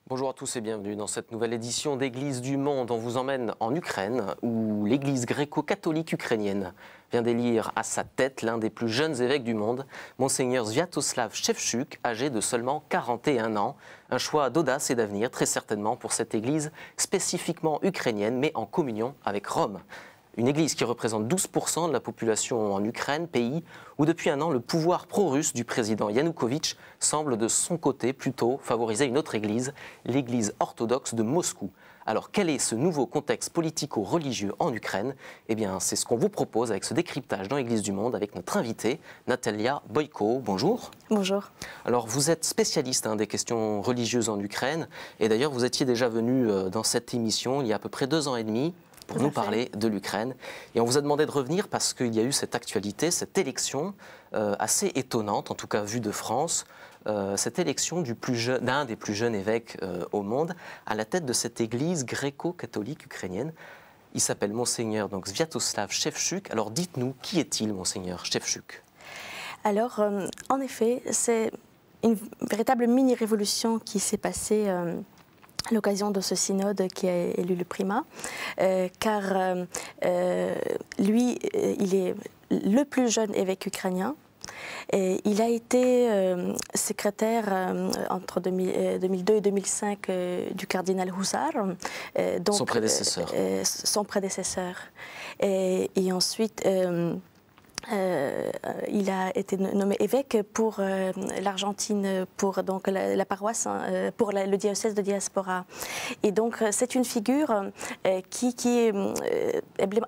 Bonjour à tous et bienvenue dans cette nouvelle édition d'Église du Monde. On vous emmène en Ukraine où l'église gréco-catholique ukrainienne vient d'élire à sa tête l'un des plus jeunes évêques du monde, Monseigneur Sviatoslav Shevchuk, âgé de seulement 41 ans. Un choix d'audace et d'avenir très certainement pour cette église spécifiquement ukrainienne mais en communion avec Rome. Une église qui représente 12% de la population en Ukraine, pays où depuis un an le pouvoir pro-russe du président Yanukovych semble de son côté plutôt favoriser une autre église, l'église orthodoxe de Moscou. Alors quel est ce nouveau contexte politico-religieux en Ukraine? Eh bien c'est ce qu'on vous propose avec ce décryptage dans l'Église du Monde avec notre invitée Natalia Boyko. Bonjour. Bonjour. Alors vous êtes spécialiste des questions religieuses en Ukraine et d'ailleurs vous étiez déjà venu dans cette émission il y a à peu près 2 ans et demi pour nous parler de l'Ukraine. Et on vous a demandé de revenir parce qu'il y a eu cette actualité, cette élection assez étonnante, en tout cas vue de France, cette élection d'un des plus jeunes évêques au monde à la tête de cette église gréco-catholique ukrainienne. Il s'appelle Monseigneur Sviatoslav Shevchuk. Alors dites-nous, qui est-il, Monseigneur Shevchuk? Alors, en effet, c'est une véritable mini-révolution qui s'est passée à l'occasion de ce synode qui a élu le primat, car lui, il est le plus jeune évêque ukrainien. Et il a été secrétaire entre 2002 et 2005 du cardinal Huszár. Donc, son prédécesseur. Son prédécesseur. Et ensuite, il a été nommé évêque pour l'Argentine, pour donc la paroisse, pour le diocèse de Diaspora. Et donc c'est une figure qui est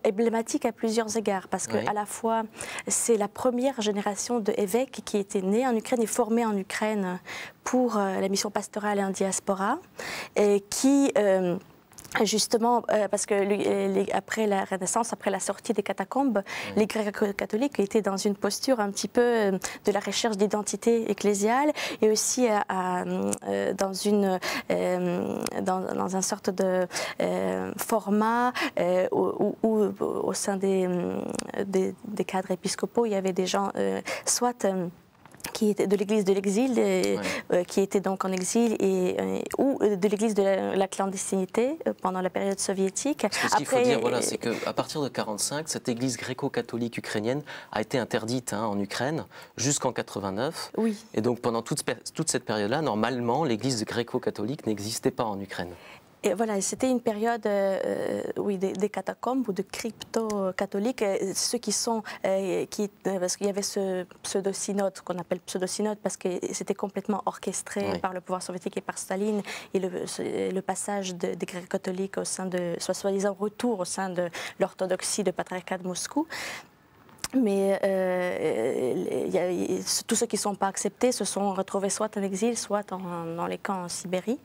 emblématique à plusieurs égards, parce que à la fois c'est la première génération d'évêques qui était née en Ukraine et formée en Ukraine pour la mission pastorale et en diaspora, et qui justement, parce que après la Renaissance, après la sortie des catacombes, les gréco-catholiques étaient dans une posture un petit peu de la recherche d'identité ecclésiale et aussi dans un sorte de format où au sein des cadres épiscopaux, il y avait des gens soit qui était de l'église de l'exil, qui était donc en exil, ou de l'église de la clandestinité pendant la période soviétique. Ce qu'il faut dire, c'est qu'à partir de 1945, cette église gréco-catholique ukrainienne a été interdite en Ukraine jusqu'en 89. Oui. Et donc pendant toute cette période-là, normalement, l'église gréco-catholique n'existait pas en Ukraine. Et voilà, c'était une période des catacombes ou de crypto-catholiques, ceux qui sont, parce qu'il y avait ce pseudo-synode, qu'on appelle pseudo-synode, parce que c'était complètement orchestré par le pouvoir soviétique et par Staline, et le passage des gréco-catholiques au sein de, soi-disant retour au sein de l'orthodoxie de patriarcat de Moscou. Mais tous ceux qui ne sont pas acceptés se sont retrouvés soit en exil, soit dans les camps en Sibérie.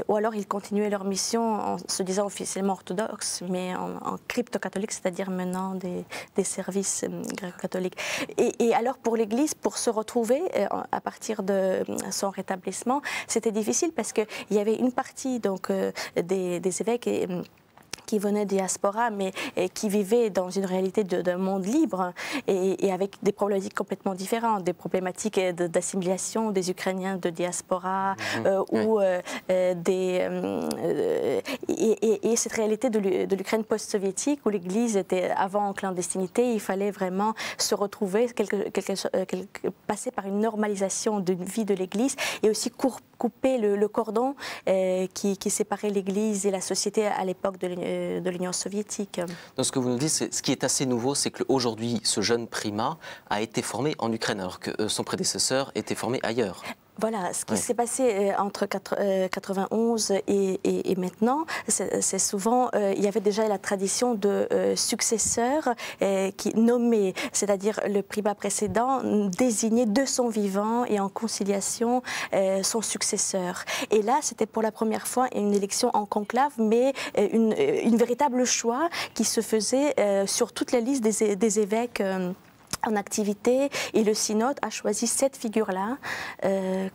Ou alors ils continuaient leur mission en se disant officiellement orthodoxes, mais en crypto-catholique, c'est-à-dire menant des services gréco-catholiques. Et alors pour l'Église, pour se retrouver à partir de son rétablissement, c'était difficile parce qu'il y avait une partie donc, des évêques qui venaient de diaspora, mais qui vivaient dans une réalité d'un monde libre et avec des problématiques complètement différentes, des problématiques d'assimilation des Ukrainiens de diaspora et cette réalité de l'Ukraine post-soviétique où l'Église était avant en clandestinité. Il fallait vraiment se retrouver, passer par une normalisation de vie de l'Église et aussi couper le cordon qui séparait l'Église et la société à l'époque de l'Union soviétique. Donc ce que vous nous dites, ce qui est assez nouveau, c'est qu'aujourd'hui, ce jeune primat a été formé en Ukraine, alors que son prédécesseur était formé ailleurs. Voilà, ce qui s'est passé entre 91 et maintenant, c'est souvent, il y avait déjà la tradition de successeurs qui nommaient, c'est-à-dire le primat précédent désignait de son vivant et en conciliation son successeur. Et là, c'était pour la première fois une élection en conclave, mais une véritable choix qui se faisait sur toute la liste des évêques en activité, et le synode a choisi cette figure-là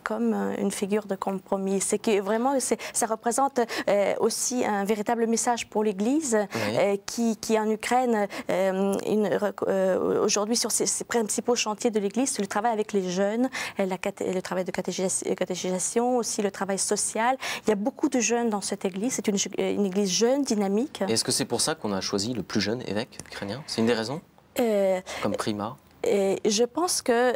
comme une figure de compromis. C'est que vraiment, ça représente aussi un véritable message pour l'Église qui en Ukraine, aujourd'hui sur ses principaux chantiers de l'Église, c'est le travail avec les jeunes, le travail de catéchisation, aussi le travail social. Il y a beaucoup de jeunes dans cette Église, c'est une Église jeune, dynamique. Est-ce que c'est pour ça qu'on a choisi le plus jeune évêque ukrainien? C'est une des raisons? Comme primat? Je pense que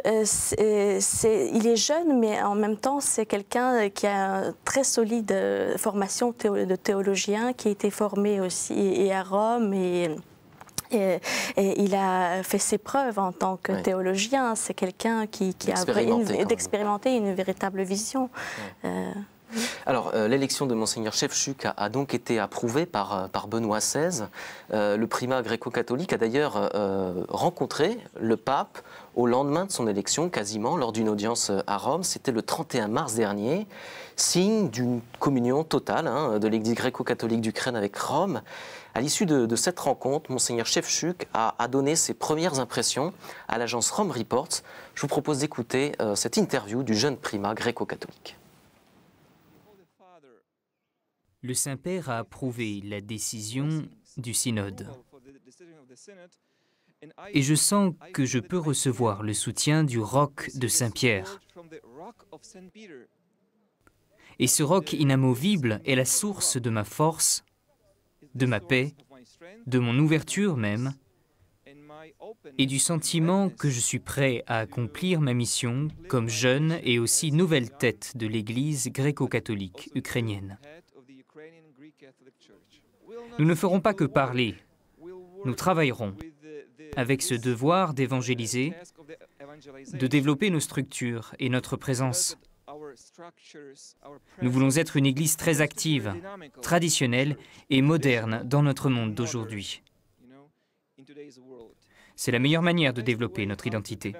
il est jeune, mais en même temps, c'est quelqu'un qui a une très solide formation de théologien, qui a été formé aussi et à Rome et il a fait ses preuves en tant que théologien. C'est quelqu'un qui a d'expérimenter une véritable vision. Alors, l'élection de Monseigneur Szewczuk a donc été approuvée par Benoît XVI. Le primat gréco-catholique a d'ailleurs rencontré le pape au lendemain de son élection, quasiment, lors d'une audience à Rome. C'était le 31 mars dernier, signe d'une communion totale de l'Église gréco-catholique d'Ukraine avec Rome. À l'issue de cette rencontre, Monseigneur Szewczuk a donné ses premières impressions à l'agence Rome Reports. Je vous propose d'écouter cette interview du jeune primat gréco-catholique. Le Saint-Père a approuvé la décision du synode. Et je sens que je peux recevoir le soutien du roc de Saint-Pierre. Et ce roc inamovible est la source de ma force, de ma paix, de mon ouverture même, et du sentiment que je suis prêt à accomplir ma mission comme jeune et aussi nouvelle tête de l'Église gréco-catholique ukrainienne. Nous ne ferons pas que parler, nous travaillerons avec ce devoir d'évangéliser, de développer nos structures et notre présence. Nous voulons être une Église très active, traditionnelle et moderne dans notre monde d'aujourd'hui. C'est la meilleure manière de développer notre identité.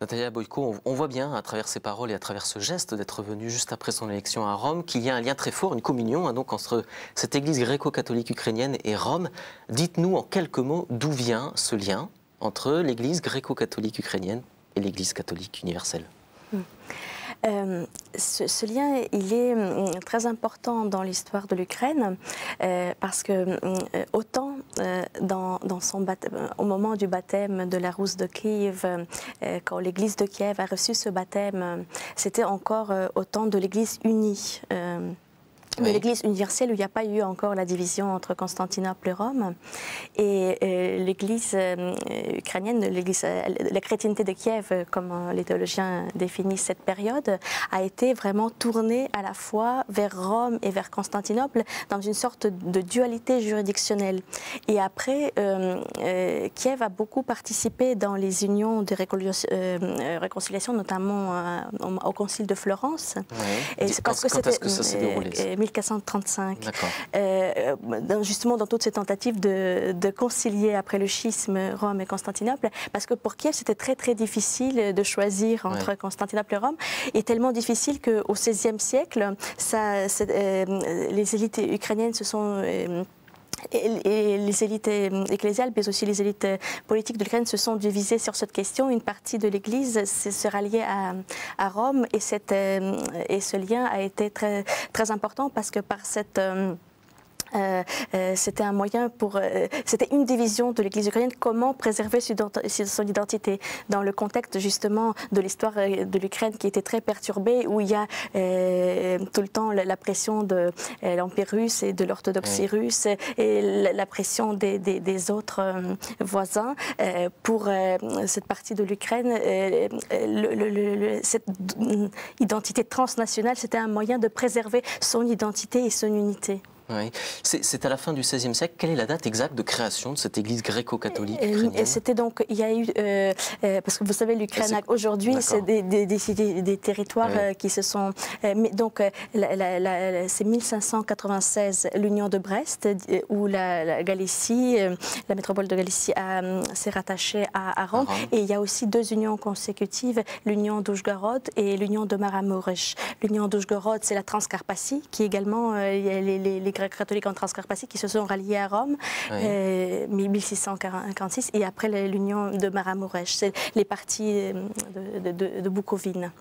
Natalia Boyko, on voit bien à travers ces paroles et à travers ce geste d'être venu juste après son élection à Rome qu'il y a un lien très fort, une communion donc entre cette Église gréco-catholique ukrainienne et Rome. Dites-nous en quelques mots d'où vient ce lien entre l'Église gréco-catholique ukrainienne et l'Église catholique universelle. Ce lien, il est très important dans l'histoire de l'Ukraine parce que autant au moment du baptême de la Rousse de Kiev, quand l'Église de Kiev a reçu ce baptême, c'était encore au temps de l'Église unie. De l'Église universelle où il n'y a pas eu encore la division entre Constantinople et Rome. Et l'Église ukrainienne, la chrétienté de Kiev, comme les théologiens définissent cette période, a été vraiment tournée à la fois vers Rome et vers Constantinople dans une sorte de dualité juridictionnelle. Et après, Kiev a beaucoup participé dans les unions de réconciliation, notamment au Concile de Florence. Et quand est-ce que ça s'est déroulé 1435, justement dans toutes ces tentatives de concilier après le schisme Rome et Constantinople, parce que pour Kiev c'était très très difficile de choisir entre Constantinople et Rome, et tellement difficile qu'au XVIe siècle, les élites ukrainiennes se sont... Et les élites ecclésiales, mais aussi les élites politiques de l'Ukraine se sont divisées sur cette question. Une partie de l'Église se ralliait à Rome et ce lien a été très, très important parce que par cette... c'était un moyen pour... c'était une division de l'Église ukrainienne, comment préserver son identité dans le contexte justement de l'histoire de l'Ukraine qui était très perturbée, où il y a tout le temps la pression de l'Empire russe et de l'orthodoxie russe et la pression des autres voisins. Pour cette partie de l'Ukraine, cette identité transnationale, c'était un moyen de préserver son identité et son unité. Oui. C'est à la fin du XVIe siècle. Quelle est la date exacte de création de cette Église gréco-catholique? C'était donc, il y a eu, parce que vous savez, l'Ukraine aujourd'hui, c'est des territoires qui se sont... donc, c'est 1596, l'Union de Brest, où la Galicie, la métropole de Galicie s'est rattachée à Rome. Et il y a aussi deux unions consécutives, l'Union d'Oujgorod et l'Union de Maramuresh. L'Union d'Oujgorod, c'est la Transcarpatie, qui également, les Grecs greco-catholiques en Transcarpathie qui se sont ralliés à Rome, 1646, et après l'union de Maramuresh, c'est les parties de Bukovine.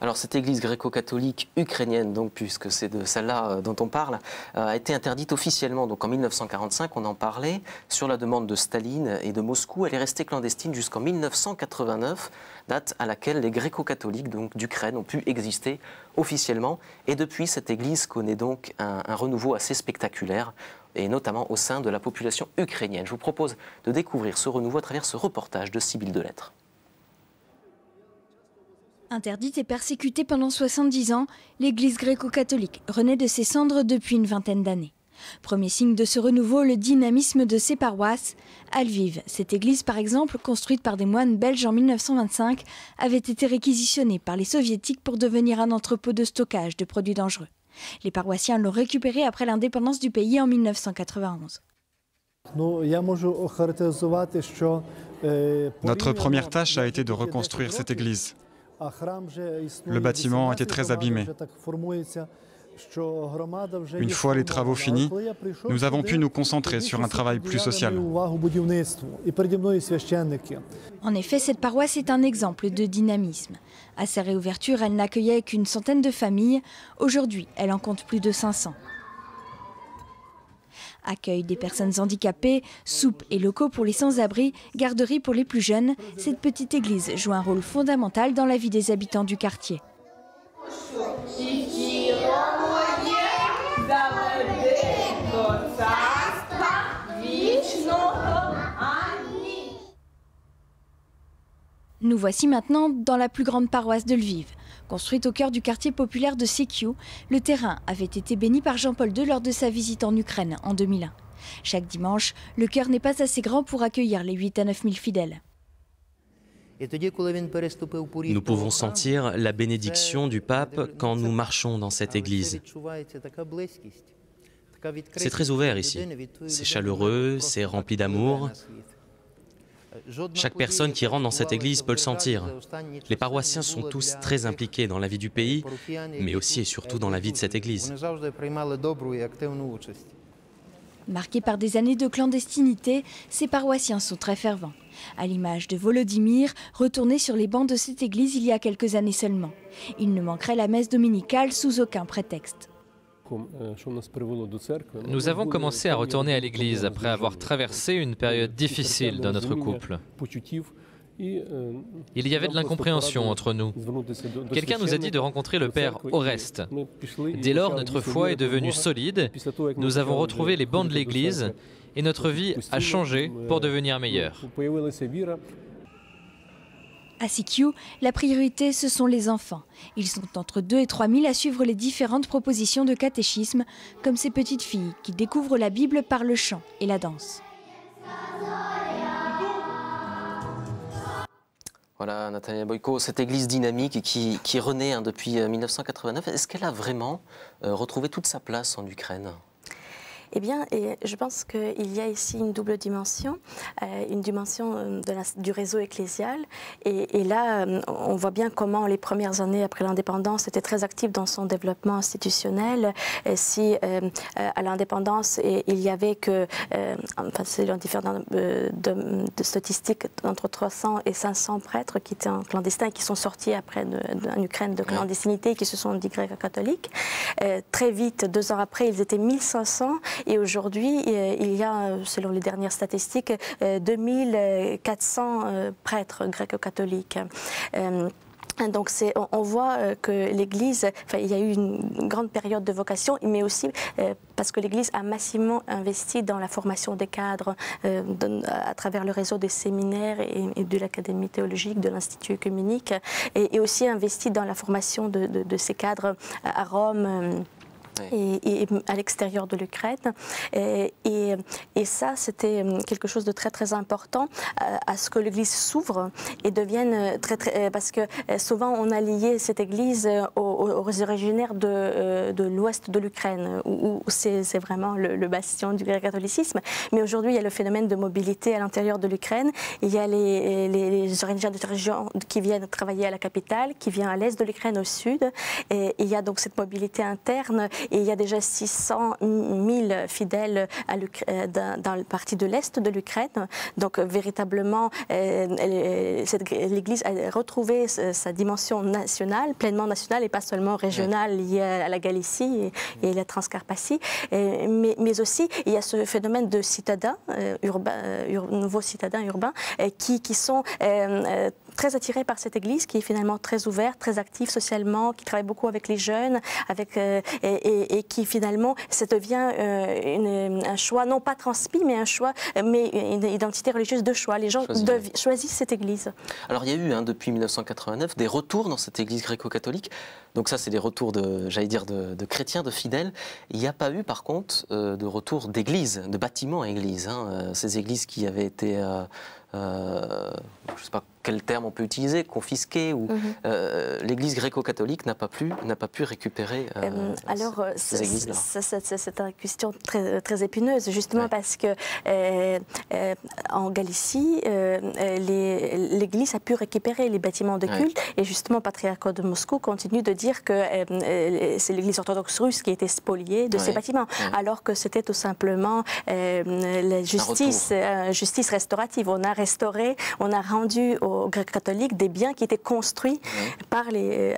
Alors cette église gréco-catholique ukrainienne, donc, puisque c'est de celle-là dont on parle, a été interdite officiellement donc en 1945, on en parlait, sur la demande de Staline et de Moscou. Elle est restée clandestine jusqu'en 1989, date à laquelle les gréco-catholiques d'Ukraine ont pu exister officiellement. Et depuis, cette église connaît donc un renouveau assez spectaculaire, et notamment au sein de la population ukrainienne. Je vous propose de découvrir ce renouveau à travers ce reportage de Sibylle Delettre. Interdite et persécutée pendant 70 ans, l'église gréco-catholique renaît de ses cendres depuis une vingtaine d'années. Premier signe de ce renouveau, le dynamisme de ses paroisses. À Lviv, cette église par exemple, construite par des moines belges en 1925, avait été réquisitionnée par les soviétiques pour devenir un entrepôt de stockage de produits dangereux. Les paroissiens l'ont récupérée après l'indépendance du pays en 1991. Notre première tâche a été de reconstruire cette église. Le bâtiment était très abîmé. Une fois les travaux finis, nous avons pu nous concentrer sur un travail plus social. En effet, cette paroisse est un exemple de dynamisme. À sa réouverture, elle n'accueillait qu'une centaine de familles. Aujourd'hui, elle en compte plus de 500. Accueil des personnes handicapées, soupes et locaux pour les sans-abri, garderies pour les plus jeunes, cette petite église joue un rôle fondamental dans la vie des habitants du quartier. Nous voici maintenant dans la plus grande paroisse de Lviv. Construite au cœur du quartier populaire de Sikiou, le terrain avait été béni par Jean-Paul II lors de sa visite en Ukraine en 2001. Chaque dimanche, le chœur n'est pas assez grand pour accueillir les 8 à 9 000 fidèles. Nous pouvons sentir la bénédiction du pape quand nous marchons dans cette église. C'est très ouvert ici, c'est chaleureux, c'est rempli d'amour. Chaque personne qui rentre dans cette église peut le sentir. Les paroissiens sont tous très impliqués dans la vie du pays, mais aussi et surtout dans la vie de cette église. Marqués par des années de clandestinité, ces paroissiens sont très fervents. À l'image de Volodymyr, retourné sur les bancs de cette église il y a quelques années seulement. Il ne manquerait la messe dominicale sous aucun prétexte. Nous avons commencé à retourner à l'église après avoir traversé une période difficile dans notre couple. Il y avait de l'incompréhension entre nous. Quelqu'un nous a dit de rencontrer le père Oreste. Dès lors, notre foi est devenue solide, nous avons retrouvé les bancs de l'église et notre vie a changé pour devenir meilleure. À Sikiou, la priorité, ce sont les enfants. Ils sont entre 2 et 3 000 à suivre les différentes propositions de catéchisme, comme ces petites filles qui découvrent la Bible par le chant et la danse. Voilà, Natalia Boyko, cette église dynamique qui renaît depuis 1989, est-ce qu'elle a vraiment retrouvé toute sa place en Ukraine ? Eh bien, je pense qu'il y a ici une double dimension, du réseau ecclésial. Et là, on voit bien comment les premières années après l'indépendance était très active dans son développement institutionnel. Si à l'indépendance, il y avait que, selon différentes de statistiques, entre 300 et 500 prêtres qui étaient en clandestin et qui sont sortis après en Ukraine de clandestinité et qui se sont dit gréco-catholiques. Très vite, 2 ans après, ils étaient 1500. Et aujourd'hui, il y a, selon les dernières statistiques, 2400 prêtres gréco-catholiques. Donc on voit que l'Église, il y a eu une grande période de vocation, mais aussi parce que l'Église a massivement investi dans la formation des cadres à travers le réseau des séminaires et de l'Académie théologique, de l'Institut œcuménique, et aussi investi dans la formation de ces cadres à Rome. Et à l'extérieur de l'Ukraine. Et ça, c'était quelque chose de très, très important à ce que l'Église s'ouvre et devienne parce que souvent, on a lié cette Église aux originaires de l'ouest de l'Ukraine, où c'est vraiment le bastion du catholicisme. Mais aujourd'hui, il y a le phénomène de mobilité à l'intérieur de l'Ukraine. Il y a les originaires de région qui viennent travailler à la capitale, qui viennent à l'est de l'Ukraine, au sud. Et il y a donc cette mobilité interne. Et il y a déjà 600 000 fidèles dans le parti de l'Est de l'Ukraine. Donc véritablement, l'Église a retrouvé sa dimension nationale, pleinement nationale et pas seulement régionale liée à la Galicie et la Transcarpathie. Mais aussi, il y a ce phénomène de citadins nouveaux citadins urbains qui sont très attirés par cette église qui est finalement très ouverte, très active socialement, qui travaille beaucoup avec les jeunes, et qui finalement, ça devient un choix, non pas transmis, mais un choix, mais une identité religieuse de choix. Les gens choisissent cette église. Alors il y a eu, depuis 1989, des retours dans cette église gréco-catholique. Donc ça, c'est des retours de chrétiens, de fidèles. Il n'y a pas eu, par contre, de retour d'églises, de bâtiments à églises. Ces églises qui avaient été, je ne sais pas quel terme on peut utiliser, confisquées, ou l'église gréco-catholique n'a pas pu récupérer ces églises-là. C'est une question très, très épineuse, justement parce que en Galicie, l'église a pu récupérer les bâtiments de culte, et justement, le patriarcat de Moscou continue de dire que c'est l'église orthodoxe russe qui a été spoliée de ces bâtiments, alors que c'était tout simplement la justice restaurative. On a restauré, on a rendu aux Grecs catholiques des biens qui étaient construits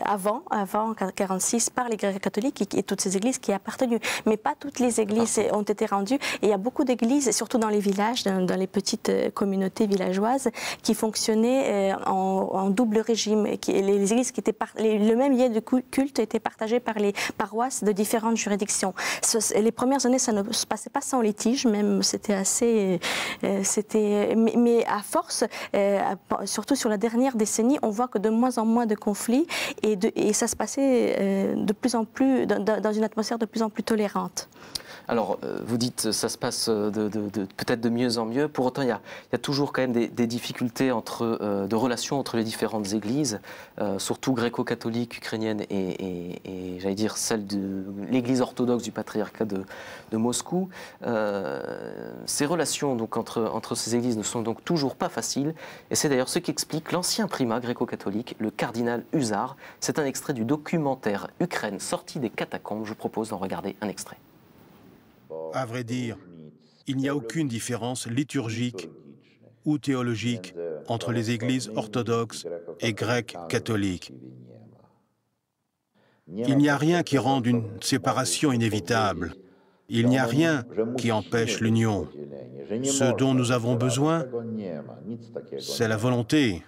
avant 1946 par les Grecs catholiques et toutes ces églises qui appartenaient. Mais pas toutes les églises ont été rendues. Et il y a beaucoup d'églises, surtout dans les villages, dans les petites communautés villageoises, qui fonctionnaient en double régime. Les églises qui étaient le même lien de culte était partagé par les paroisses de différentes juridictions. Les premières années, ça ne se passait pas sans litige, même c'était assez... mais à force, surtout sur la dernière décennie, on voit que de moins en moins de conflits et ça se passait de plus en plus dans une atmosphère de plus en plus tolérante. Alors, vous dites ça se passe peut-être de mieux en mieux. Pour autant, il y a toujours quand même des difficultés de relations entre les différentes églises, surtout gréco-catholique, ukrainienne et j'allais dire celle de l'église orthodoxe du patriarcat de Moscou. Ces relations donc, entre ces églises ne sont donc toujours pas faciles. Et c'est d'ailleurs ce qu'explique l'ancien primat gréco-catholique, le cardinal Huszar. C'est un extrait du documentaire Ukraine sortie des catacombes. Je vous propose d'en regarder un extrait. À vrai dire, il n'y a aucune différence liturgique ou théologique entre les églises orthodoxes et grecques catholiques. Il n'y a rien qui rende une séparation inévitable. Il n'y a rien qui empêche l'union. Ce dont nous avons besoin, c'est la volonté,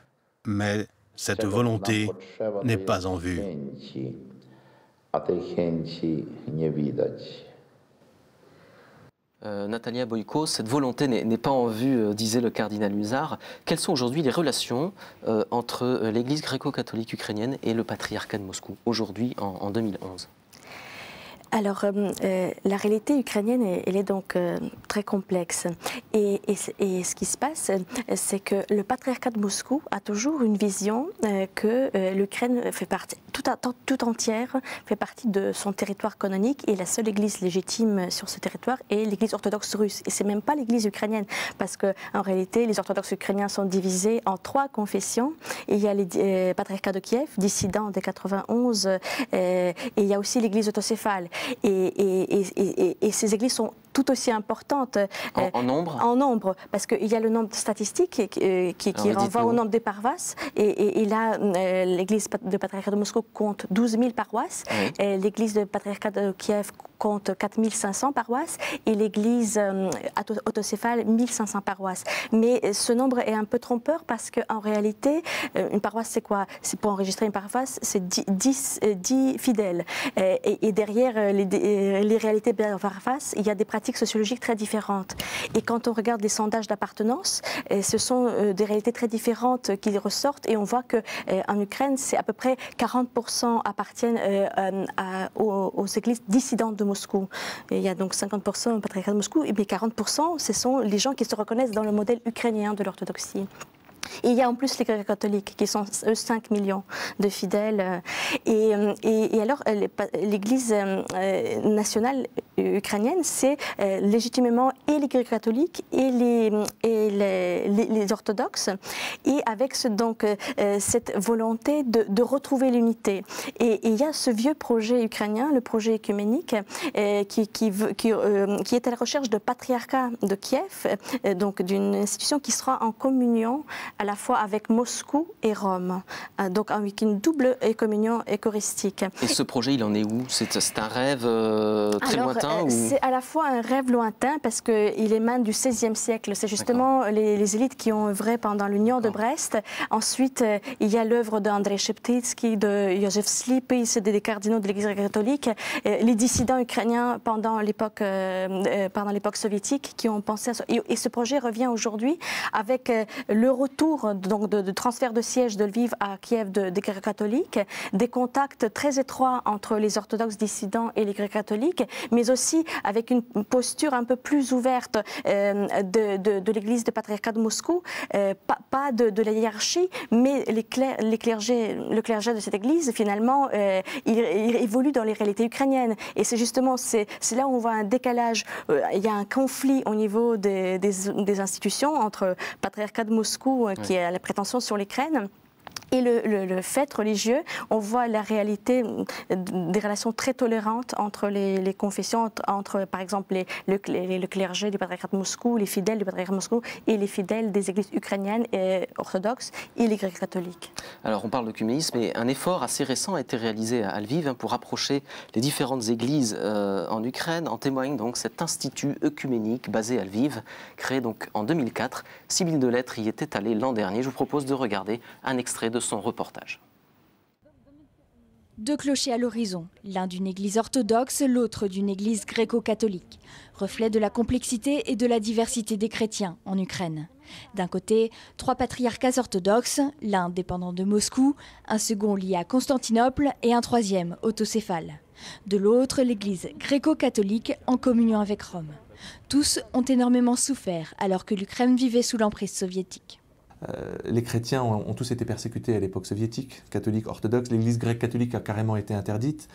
mais cette volonté n'est pas en vue. Natalia Boyko, cette volonté n'est pas en vue, disait le cardinal Huszar. Quelles sont aujourd'hui les relations entre l'Église gréco-catholique ukrainienne et le patriarcat de Moscou, aujourd'hui en 2011 ? Alors, la réalité ukrainienne, elle est donc très complexe. Et ce qui se passe, c'est que le patriarcat de Moscou a toujours une vision que l'Ukraine fait partie, tout entière fait partie de son territoire canonique, et la seule église légitime sur ce territoire est l'église orthodoxe russe. Et c'est même pas l'église ukrainienne, parce qu'en réalité, les orthodoxes ukrainiens sont divisés en 3 confessions. Et il y a les patriarcats de Kiev, dissidents dès 91, et il y a aussi l'église autocéphale. Et ces églises sont tout aussi importantes. En nombre ? En nombre, parce qu'il y a le nombre statistique qui renvoie au nombre des paroisses. Et là, l'église de patriarcat de Moscou compte 12 000 paroisses. L'église de patriarcat de Kiev compte 4 500 paroisses. Et l'église autocéphale, 1 500 paroisses. Mais ce nombre est un peu trompeur parce qu'en réalité, une paroisse, c'est quoi? C'est pour enregistrer une paroisse, c'est 10 fidèles. Et derrière les réalités de la paroisse, il y a des pratiques sociologiques très différentes. Et quand on regarde les sondages d'appartenance, ce sont des réalités très différentes qui ressortent, et on voit qu'en Ukraine, c'est à peu près 40% appartiennent aux églises dissidentes de Moscou. Et il y a donc 50% au patriarcat de Moscou, mais 40%, ce sont les gens qui se reconnaissent dans le modèle ukrainien de l'orthodoxie. Et il y a en plus les gréco-catholiques qui sont eux 5 millions de fidèles. Et alors l'Église nationale ukrainienne, c'est légitimement et les gréco-catholiques et les orthodoxes, et avec cette volonté de retrouver l'unité. Et il y a ce vieux projet ukrainien, le projet œcuménique, qui est à la recherche de patriarcat de Kiev, donc d'une institution qui sera en communion à la fois avec Moscou et Rome, donc avec une double communion eucharistique. Et ce projet, il en est où? C'est un rêve très lointain C'est à la fois un rêve lointain parce qu'il émane du XVIe siècle. C'est justement les élites qui ont œuvré pendant l'Union de Brest. Ensuite, il y a l'œuvre d'Andrei Sheptytsky, de Joseph Slipy, c'est des cardinaux de l'Église catholique, les dissidents ukrainiens pendant l'époque soviétique qui ont pensé à ça. Et ce projet revient aujourd'hui avec le retour donc, de transfert de siège de Lviv à Kiev des gréco-catholiques, des contacts très étroits entre les orthodoxes dissidents et les gréco-catholiques, mais aussi avec une posture un peu plus ouverte de l'Église de patriarcat de Moscou, pas de la hiérarchie, mais le clergé de cette Église, finalement, il évolue dans les réalités ukrainiennes. Et c'est justement, c'est là où on voit un décalage. Il y a un conflit au niveau des institutions entre patriarcat de Moscou, qui a la prétention sur l'Ukraine, et le fait religieux. On voit la réalité des relations très tolérantes entre les confessions, entre par exemple le clergé du patriarcat de Moscou, les fidèles du patriarcat de Moscou et les fidèles des églises ukrainiennes et orthodoxes et les grecs catholiques. Alors on parle d'œcuménisme, et un effort assez récent a été réalisé à Lviv pour rapprocher les différentes églises en Ukraine. En témoigne donc cet institut œcuménique basé à Lviv, créé donc en 2004. Sybille Delettre y était allée l'an dernier. Je vous propose de regarder un extrait de son reportage. Deux clochers à l'horizon, l'un d'une église orthodoxe, l'autre d'une église gréco-catholique. Reflet de la complexité et de la diversité des chrétiens en Ukraine. D'un côté, 3 patriarcats orthodoxes, l'un dépendant de Moscou, un second lié à Constantinople et un troisième autocéphale. De l'autre, l'église gréco-catholique en communion avec Rome. Tous ont énormément souffert alors que l'Ukraine vivait sous l'emprise soviétique. Les chrétiens ont tous été persécutés à l'époque soviétique, catholique, orthodoxe. L'église grecque catholique a carrément été interdite.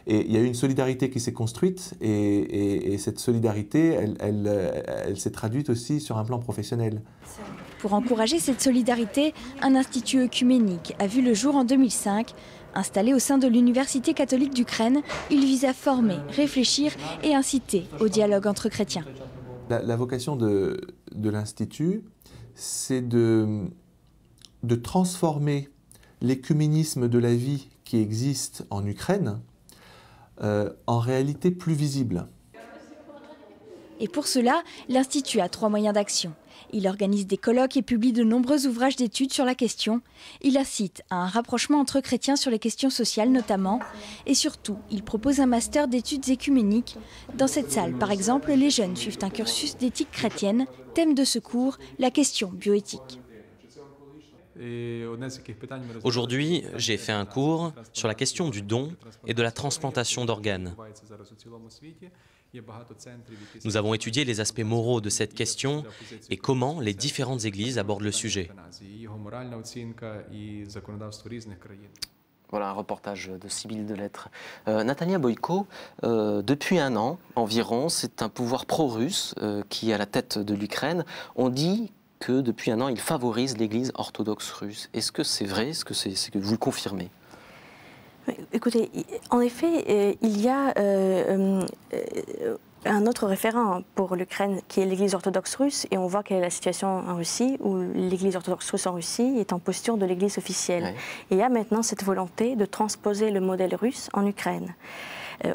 Et il y a eu une solidarité qui s'est construite. Et cette solidarité, elle s'est traduite aussi sur un plan professionnel. Pour encourager cette solidarité, un institut œcuménique a vu le jour en 2005. Installé au sein de l'Université catholique d'Ukraine, il vise à former, réfléchir et inciter au dialogue entre chrétiens. La vocation de l'Institut, c'est de transformer l'écuménisme de la vie qui existe en Ukraine en réalité plus visible. Et pour cela, l'Institut a 3 moyens d'action. Il organise des colloques et publie de nombreux ouvrages d'études sur la question. Il incite à un rapprochement entre chrétiens sur les questions sociales notamment. Et surtout, il propose un master d'études écuméniques. Dans cette salle, par exemple, les jeunes suivent un cursus d'éthique chrétienne. Thème de ce cours, la question bioéthique. Aujourd'hui, j'ai fait un cours sur la question du don et de la transplantation d'organes. Nous avons étudié les aspects moraux de cette question et comment les différentes églises abordent le sujet. Voilà un reportage de Sybille Delettre. Natalia Boyko, depuis un an environ, c'est un pouvoir pro-russe qui est à la tête de l'Ukraine. On dit que depuis un an, il favorise l'Église orthodoxe russe. Est-ce que c'est vrai? Est-ce que vous le confirmez? Écoutez, en effet, il y a un autre référent pour l'Ukraine qui est l'Église orthodoxe russe, et on voit quelle est la situation en Russie, où l'Église orthodoxe russe en Russie est en posture de l'Église officielle. Ouais. Et il y a maintenant cette volonté de transposer le modèle russe en Ukraine.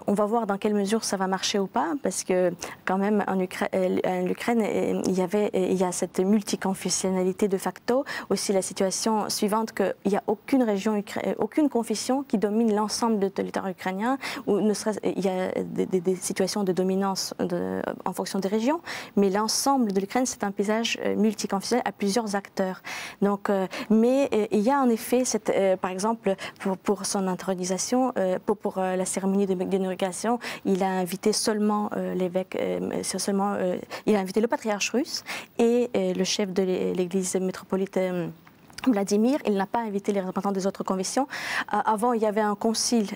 On va voir dans quelle mesure ça va marcher ou pas, parce que quand même en Ukraine, il y a cette multiconfessionnalité de facto. Aussi la situation suivante qu'il n'y a aucune région, aucune confession qui domine l'ensemble de territoire ukrainien, ou il y a des situations de dominance en fonction des régions, mais l'ensemble de l'Ukraine, c'est un paysage multiconfessionnel à plusieurs acteurs. Donc, mais il y a en effet, par exemple, pour son intronisation, pour la cérémonie de d'inauguration, il a invité seulement l'évêque, il a invité le patriarche russe et le chef de l'église métropolitaine Vladimir, il n'a pas invité les représentants des autres confessions. Avant, il y avait un conseil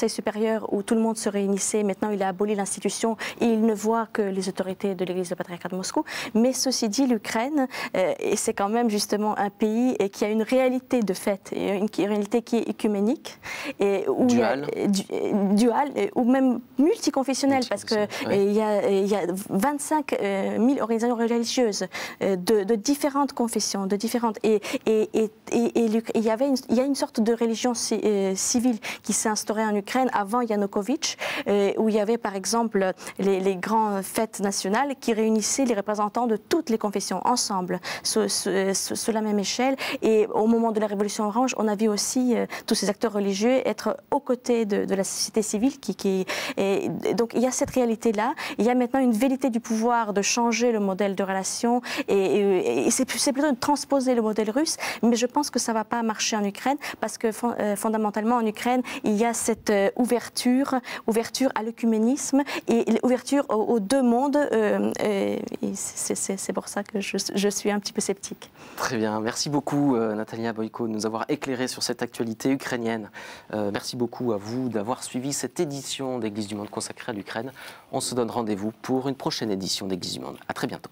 supérieur où tout le monde se réunissait. Maintenant, il a aboli l'institution et il ne voit que les autorités de l'Église du patriarcat de Moscou. Mais ceci dit, l'Ukraine, c'est quand même justement un pays qui a une réalité de fait, une réalité qui est œcuménique, et où dual, ou même multiconfessionnelle, parce qu'il y a 25 000 organisations religieuses de différentes confessions, de différentes... il y a une sorte de religion civile qui s'est instaurée en Ukraine avant Yanukovych, où il y avait par exemple les grandes fêtes nationales qui réunissaient les représentants de toutes les confessions ensemble, sous la même échelle. Et au moment de la Révolution orange, on a vu aussi tous ces acteurs religieux être aux côtés de la société civile. Donc il y a cette réalité-là. Il y a maintenant une velléité du pouvoir de changer le modèle de relation, et c'est plutôt de transposer le modèle russe. Mais je pense que ça ne va pas marcher en Ukraine parce que fondamentalement en Ukraine, il y a cette ouverture à l'œcuménisme et ouverture aux deux mondes. Et c'est pour ça que je suis un petit peu sceptique. Très bien. Merci beaucoup Natalia Boyko de nous avoir éclairé sur cette actualité ukrainienne. Merci beaucoup à vous d'avoir suivi cette édition d'Église du Monde consacrée à l'Ukraine. On se donne rendez-vous pour une prochaine édition d'Église du Monde. À très bientôt.